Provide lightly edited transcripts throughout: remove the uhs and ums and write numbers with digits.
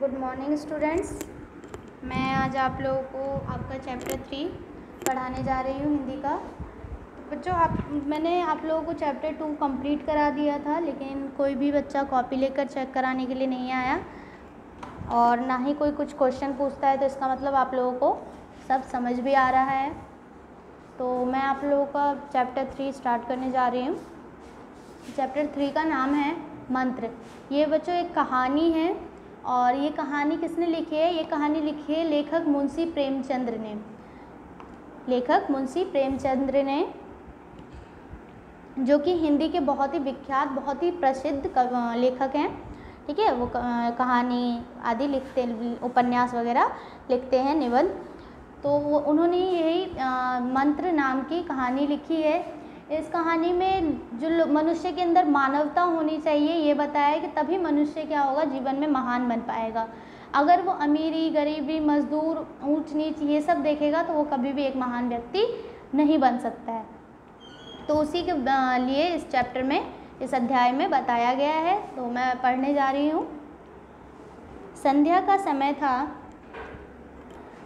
Good morning students. मैं आज आप लोगों को आपका चैप्टर 3 पढ़ाने जा रही हूँ हिंदी का। तो बच्चों मैंने आप लोगों को चैप्टर 2 कंप्लीट करा दिया था, लेकिन कोई भी बच्चा कॉपी लेकर चेक कराने के लिए नहीं आया और ना ही कोई कुछ क्वेश्चन पूछता है, तो इसका मतलब आप लोगों को सब समझ भी आ रहा है। तो मैं आप लोगों का चैप्टर 3 स्टार्ट करने जा रही हूँ। चैप्टर 3 का नाम है मंत्र। ये बच्चों एक कहानी है और ये कहानी किसने लिखी है? ये कहानी लिखी है लेखक मुंशी प्रेमचंद्र ने। लेखक मुंशी प्रेमचंद्र ने, जो कि हिंदी के बहुत ही विख्यात, बहुत ही प्रसिद्ध लेखक हैं। ठीक है, वो कहानी आदि लिखते, उपन्यास वगैरह लिखते हैं, निबंध। तो उन्होंने यही मंत्र नाम की कहानी लिखी है। इस कहानी में जो मनुष्य के अंदर मानवता होनी चाहिए ये बताया है कि तभी मनुष्य क्या होगा, जीवन में महान बन पाएगा। अगर वो अमीरी, गरीबी, मजदूर, ऊंच नीच ये सब देखेगा तो वो कभी भी एक महान व्यक्ति नहीं बन सकता है। तो उसी के लिए इस चैप्टर में, इस अध्याय में बताया गया है। तो मैं पढ़ने जा रही हूँ। संध्या का समय था।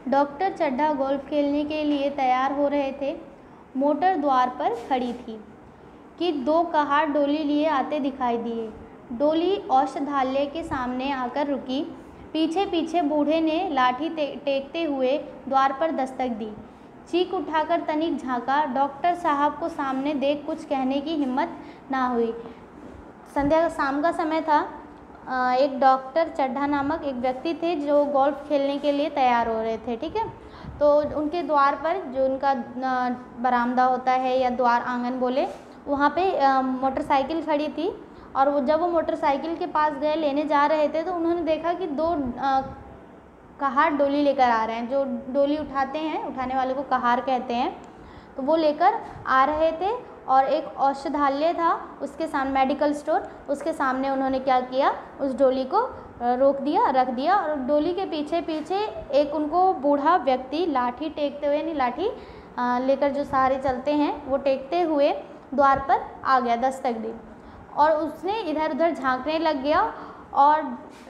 डॉक्टर चड्ढा गोल्फ खेलने के लिए तैयार हो रहे थे। मोटर द्वार पर खड़ी थी कि दो कहार डोली लिए आते दिखाई दिए। डोली औषधालय के सामने आकर रुकी। पीछे पीछे बूढ़े ने लाठी टेकते हुए द्वार पर दस्तक दी। चीख उठाकर तनिक झांका। डॉक्टर साहब को सामने देख कुछ कहने की हिम्मत ना हुई। संध्या का शाम का समय था। एक डॉक्टर चड्ढा नामक एक व्यक्ति थे जो गोल्फ खेलने के लिए तैयार हो रहे थे। ठीक है, तो उनके द्वार पर, जो उनका बरामदा होता है या द्वार आंगन बोले, वहाँ पे मोटरसाइकिल खड़ी थी। और वो जब वो मोटरसाइकिल के पास गए, लेने जा रहे थे, तो उन्होंने देखा कि दो कहार डोली लेकर आ रहे हैं। जो डोली उठाते हैं, उठाने वाले को कहार कहते हैं। तो वो लेकर आ रहे थे और एक औषधालय था उसके सामने, मेडिकल स्टोर, उसके सामने उन्होंने क्या किया, उस डोली को रोक दिया, रख दिया। और डोली के पीछे पीछे एक उनको बूढ़ा व्यक्ति लाठी टेकते हुए, यानी लाठी लेकर जो सहारे चलते हैं, वो टेकते हुए द्वार पर आ गया, दस्तक दी। और उसने इधर उधर झांकने लग गया और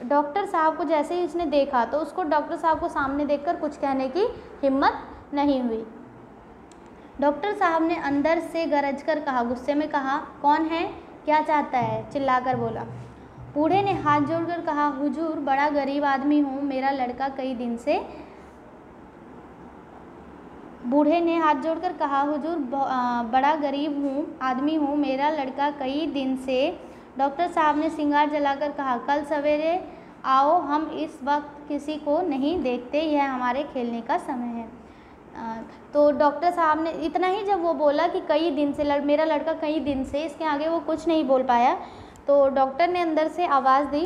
डॉक्टर साहब को जैसे ही उसने देखा तो उसको डॉक्टर साहब को सामने देखकर कुछ कहने की हिम्मत नहीं हुई। डॉक्टर साहब ने अंदर से गरज कर कहा, गुस्से में कहा, कौन है, क्या चाहता है? चिल्लाकर बोला। बूढ़े ने हाथ जोड़कर कहा, हुजूर, बड़ा गरीब आदमी हूँ, मेरा लड़का कई दिन से। बूढ़े ने हाथ जोड़कर कहा, हुजूर, बड़ा गरीब आदमी हूँ, मेरा लड़का कई दिन से। डॉक्टर साहब ने सिंगार जलाकर कहा, कल सवेरे आओ, हम इस वक्त किसी को नहीं देखते, यह हमारे खेलने का समय है। तो डॉक्टर साहब ने इतना ही जब वो बोला कि कई दिन से, मेरा लड़का कई दिन से, इसके आगे वो कुछ नहीं बोल पाया। तो डॉक्टर ने अंदर से आवाज़ दी,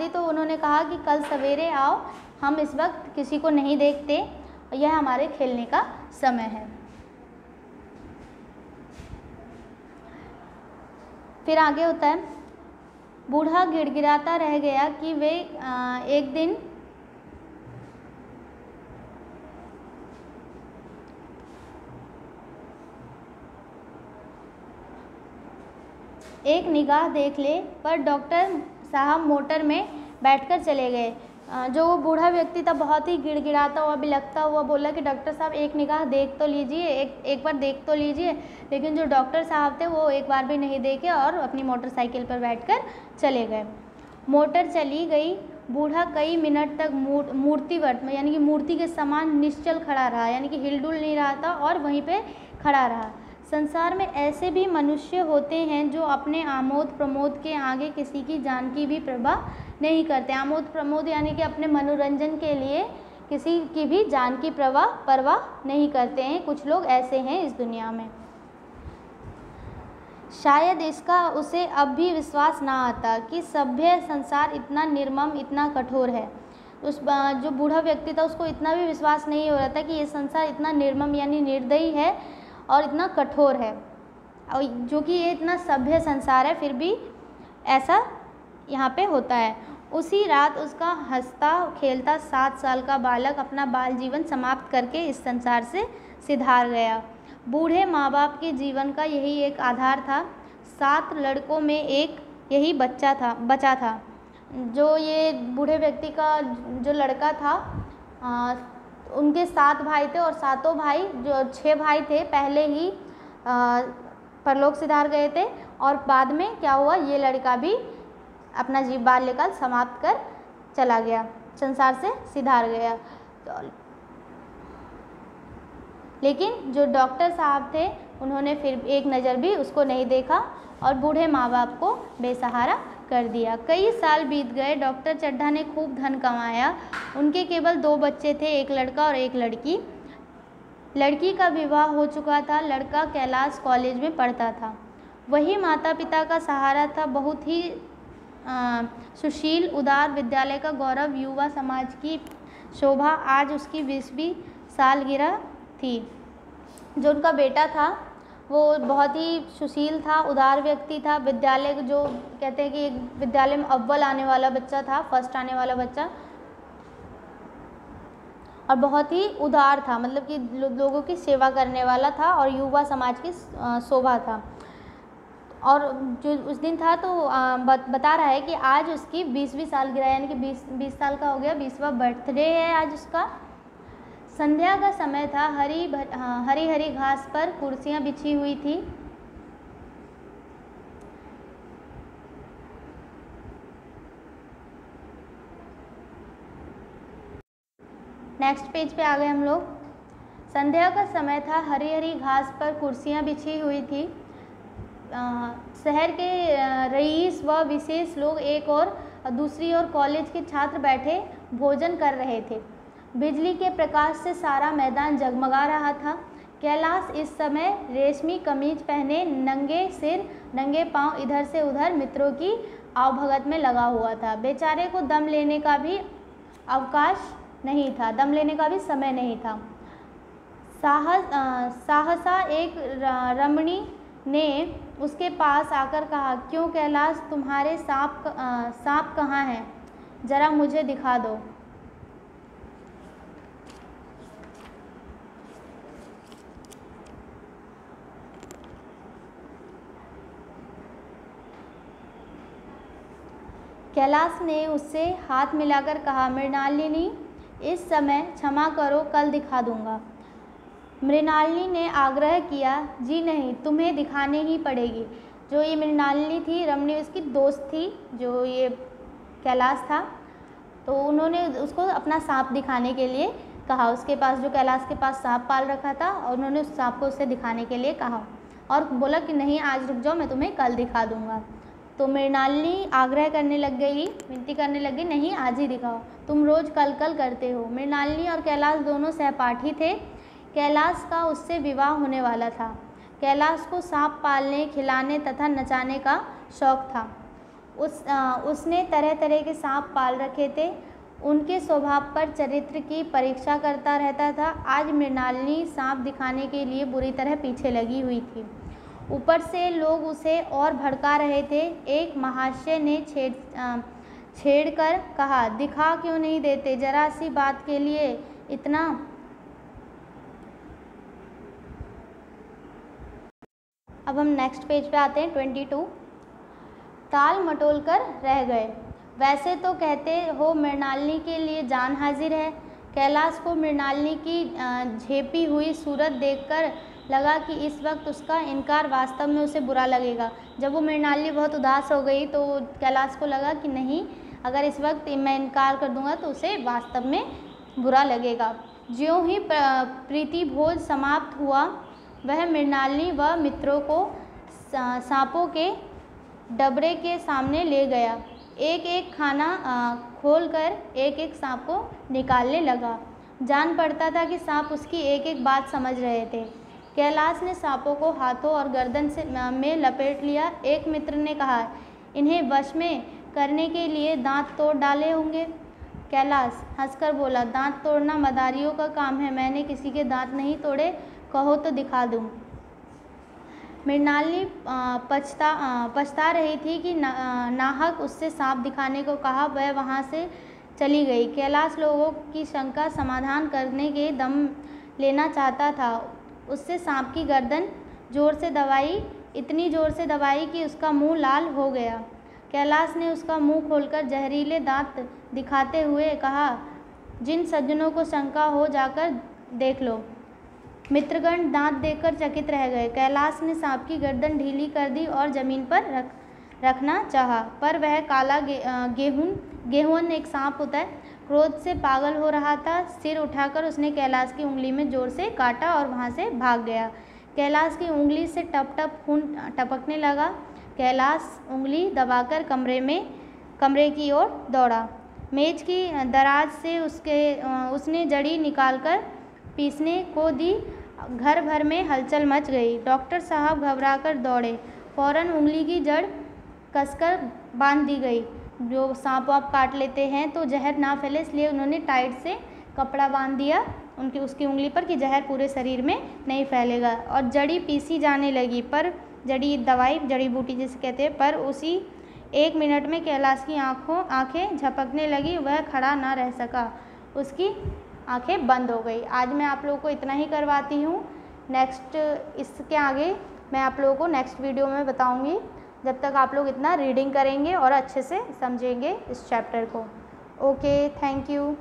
तो उन्होंने कहा कि कल सवेरे आओ, हम इस वक्त किसी को नहीं देखते, यह हमारे खेलने का समय है। फिर आगे होता है, बूढ़ा गिड़गिड़ाता रह गया कि वे एक दिन एक निगाह देख ले, पर डॉक्टर साहब मोटर में बैठकर चले गए। जो वो बूढ़ा व्यक्ति था बहुत ही गिड़गिड़ाता हुआ, बिलखता हुआ बोला कि डॉक्टर साहब एक निगाह देख तो लीजिए, एक बार देख तो लीजिए। लेकिन जो डॉक्टर साहब थे वो एक बार भी नहीं देखे और अपनी मोटरसाइकिल पर बैठकर चले गए। मोटर चली गई। बूढ़ा कई मिनट तक मूर्तिवत में, यानी कि मूर्ति के समान निश्चल खड़ा रहा, यानी कि हिलडुल नहीं रहा था और वहीं पर खड़ा रहा। संसार में ऐसे भी मनुष्य होते हैं जो अपने आमोद प्रमोद के आगे किसी की जान की भी परवाह नहीं करते। आमोद प्रमोद यानी कि अपने मनोरंजन के लिए किसी की भी जान की परवाह नहीं करते हैं। कुछ लोग ऐसे हैं इस दुनिया में। शायद इसका उसे अब भी विश्वास ना आता कि सभ्य संसार इतना निर्मम, इतना कठोर है। उस जो बूढ़ा व्यक्ति था उसको इतना भी विश्वास नहीं हो रहा था कि ये संसार इतना निर्मम यानी निर्दयी है और इतना कठोर है, और जो कि ये इतना सभ्य संसार है, फिर भी ऐसा यहाँ पे होता है। उसी रात उसका हंसता खेलता 7 साल का बालक अपना बाल जीवन समाप्त करके इस संसार से सिधार गया। बूढ़े माँ बाप के जीवन का यही एक आधार था। 7 लड़कों में एक यही बचा था। जो ये बूढ़े व्यक्ति का जो लड़का था, उनके 7 भाई थे और सातों भाई, जो 6 भाई थे, पहले ही परलोक सिधार गए थे और बाद में क्या हुआ, ये लड़का भी अपना बाल्यकाल समाप्त कर चला गया, संसार से सिधार गया। लेकिन जो डॉक्टर साहब थे उन्होंने फिर एक नज़र भी उसको नहीं देखा और बूढ़े माँ बाप को बेसहारा कर दिया। कई साल बीत गए। डॉक्टर चड्ढा ने खूब धन कमाया। उनके केवल 2 बच्चे थे, एक लड़का और एक लड़की। लड़की का विवाह हो चुका था। लड़का कैलाश कॉलेज में पढ़ता था। वही माता पिता का सहारा था। बहुत ही सुशील उदार विद्यालय का गौरव, युवा समाज की शोभा। आज उसकी 20वीं सालगिरह थी। जो उनका बेटा था वो बहुत ही सुशील था, उदार व्यक्ति था। विद्यालय जो कहते हैं कि विद्यालय में अव्वल आने वाला बच्चा था, फर्स्ट आने वाला बच्चा, और बहुत ही उदार था, मतलब कि लोगों की सेवा करने वाला था और युवा समाज की शोभा था। और जो उस दिन था तो बता रहा है कि आज उसकी 20वीं सालगिरह, यानी कि 20 साल का हो गया, 20वां बर्थडे है आज उसका। संध्या का समय था। हरी हरी घास पर कुर्सियां बिछी हुई थी। नेक्स्ट पेज पे आ गए हम लोग। संध्या का समय था। हरी हरी घास पर कुर्सियां बिछी हुई थी। शहर के रईस व विशेष लोग एक और दूसरी ओर कॉलेज के छात्र बैठे भोजन कर रहे थे। बिजली के प्रकाश से सारा मैदान जगमगा रहा था। कैलाश इस समय रेशमी कमीज पहने, नंगे सिर नंगे पांव इधर से उधर मित्रों की आवभगत में लगा हुआ था। बेचारे को दम लेने का भी अवकाश नहीं था, दम लेने का भी समय नहीं था। सहसा एक रमणी ने उसके पास आकर कहा, क्यों कैलाश, तुम्हारे सांप कहाँ हैं? जरा मुझे दिखा दो। कैलाश ने उससे हाथ मिलाकर कहा, मृणालिनी, इस समय क्षमा करो, कल दिखा दूंगा। मृणालिनी ने आग्रह किया, जी नहीं, तुम्हें दिखाने ही पड़ेगी। जो ये मृणालिनी थी, रमणी उसकी दोस्त थी, जो ये कैलाश था, तो उन्होंने उसको अपना सांप दिखाने के लिए कहा। उसके पास, जो कैलाश के पास सांप पाल रखा था, और उन्होंने उस सांप को उससे दिखाने के लिए कहा और बोला कि नहीं, आज रुक जाओ, मैं तुम्हें कल दिखा दूंगा। तो मृणालिनी आग्रह करने लग गई, विनती करने लगी, नहीं, आज ही दिखाओ, तुम रोज़ कल कल करते हो। मृणालिनी और कैलाश दोनों सहपाठी थे। कैलाश का उससे विवाह होने वाला था। कैलाश को सांप पालने, खिलाने तथा नचाने का शौक था। उसने तरह तरह के सांप पाल रखे थे। उनके स्वभाव पर चरित्र की परीक्षा करता रहता था। आज मृणालिनी सांप दिखाने के लिए बुरी तरह पीछे लगी हुई थी। ऊपर से लोग उसे और भड़का रहे थे। एक महाशय ने छेड़कर कहा, दिखा क्यों नहीं देते, जरा सी बात के लिए इतना। अब हम नेक्स्ट पेज पे आते हैं, 22। ताल मटोल कर रह गए। वैसे तो कहते हो मृणालिनी के लिए जान हाजिर है। कैलाश को मृणालिनी की झेपी हुई सूरत देखकर लगा कि इस वक्त उसका इनकार वास्तव में उसे बुरा लगेगा। जब वो मृणालिनी बहुत उदास हो गई तो कैलाश को लगा कि नहीं, अगर इस वक्त मैं इनकार कर दूंगा तो उसे वास्तव में बुरा लगेगा। ज्यों ही प्रीति भोज समाप्त हुआ, वह मृणालिनी व मित्रों को सांपों के डबरे के सामने ले गया। एक एक खाना खोलकर एक एक सांप को निकालने लगा। जान पड़ता था कि सांप उसकी एक एक बात समझ रहे थे। कैलाश ने सांपों को हाथों और गर्दन में लपेट लिया। एक मित्र ने कहा, इन्हें वश में करने के लिए दांत तोड़ डाले होंगे। कैलाश हंसकर बोला, दांत तोड़ना मदारियों का काम है, मैंने किसी के दांत नहीं तोड़े, कहो तो दिखा दूं। मृणालिनी पछता रही थी कि नाहक उससे सांप दिखाने को कहा। वह वहाँ से चली गई। कैलाश लोगों की शंका समाधान करने के दम लेना चाहता था। उससे सांप की गर्दन जोर से दबाई, इतनी जोर से दबाई कि उसका मुंह लाल हो गया। कैलाश ने उसका मुंह खोलकर जहरीले दांत दिखाते हुए कहा, जिन सज्जनों को शंका हो जाकर देख लो। मित्रगण दांत देखकर चकित रह गए। कैलाश ने सांप की गर्दन ढीली कर दी और जमीन पर रखना चाहा, पर वह काला गेहून एक सांप होता है, क्रोध से पागल हो रहा था। सिर उठाकर उसने कैलाश की उंगली में जोर से काटा और वहां से भाग गया। कैलाश की उंगली से टप टप खून टपकने लगा। कैलाश उंगली दबाकर कमरे की ओर दौड़ा। मेज की दराज से उसने जड़ी निकालकर पीसने को दी। घर भर में हलचल मच गई। डॉक्टर साहब घबराकर दौड़े। फौरन उंगली की जड़ कसकर बांध दी गई। जो सांप वाप काट लेते हैं तो जहर ना फैले, इसलिए उन्होंने टाइट से कपड़ा बांध दिया उसकी उंगली पर कि जहर पूरे शरीर में नहीं फैलेगा। और जड़ी पीसी जाने लगी, पर जड़ी बूटी जिसे कहते हैं। पर उसी 1 मिनट में कैलाश की आंखें झपकने लगी। वह खड़ा ना रह सका, उसकी आंखें बंद हो गई। आज मैं आप लोगों को इतना ही करवाती हूँ। इसके आगे मैं आप लोगों को नेक्स्ट वीडियो में बताऊँगी। जब तक आप लोग इतना रीडिंग करेंगे और अच्छे से समझेंगे इस चैप्टर को। Okay, thank you.